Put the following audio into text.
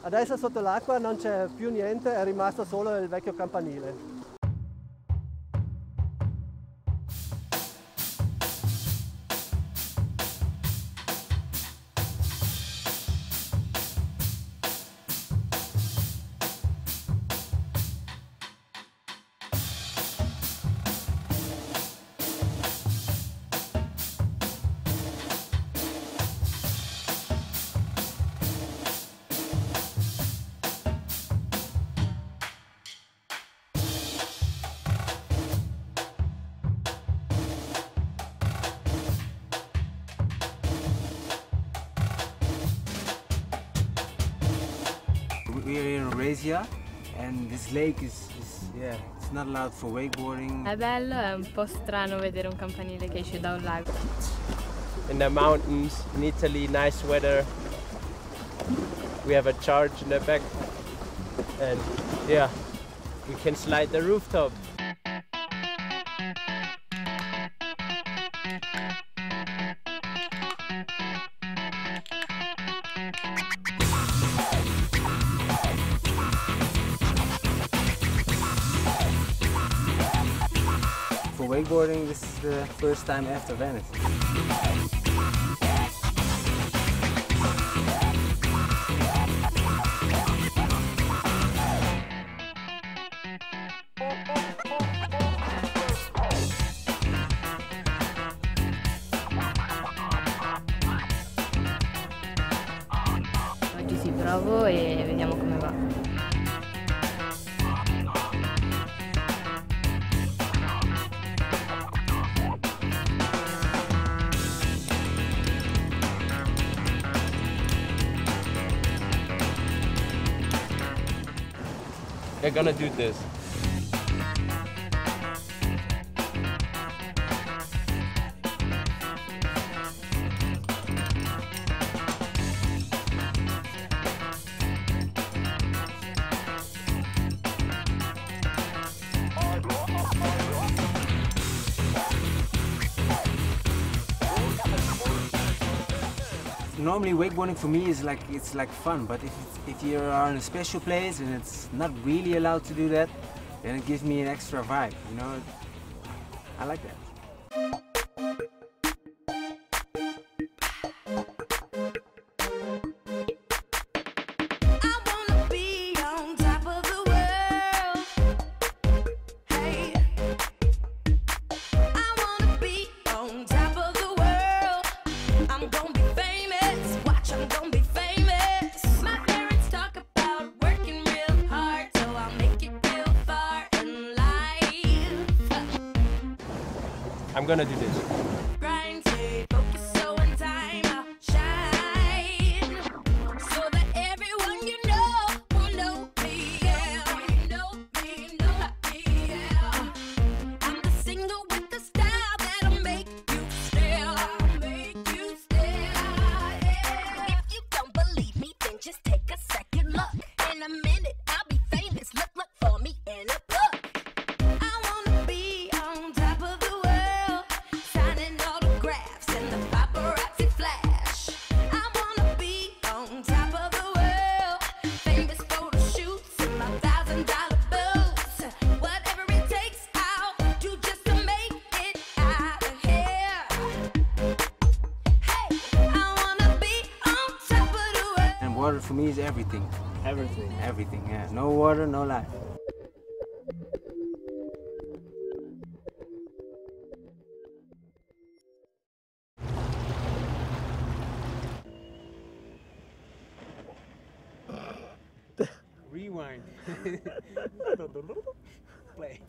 Adesso sotto l'acqua non c'è più niente, è rimasto solo il vecchio campanile. We are in Eurasia and this lake is it's not allowed for wakeboarding. È bello, è un po' strano vedere un campanile che esce da un lago. In the mountains, in Italy, nice weather. We have a charge in the back and yeah, we can slide the rooftop. For wakeboarding, this is the first time after Venice. Oggi ci provo e vediamo come va. We're gonna do this. Normally wakeboarding for me is it's like fun, but if you are in a special place and it's not really allowed to do that, then it gives me an extra vibe, you know. I like that. I'm gonna do this. Water for me is everything. Everything. Everything, yeah. No water, no life. Rewind. Play.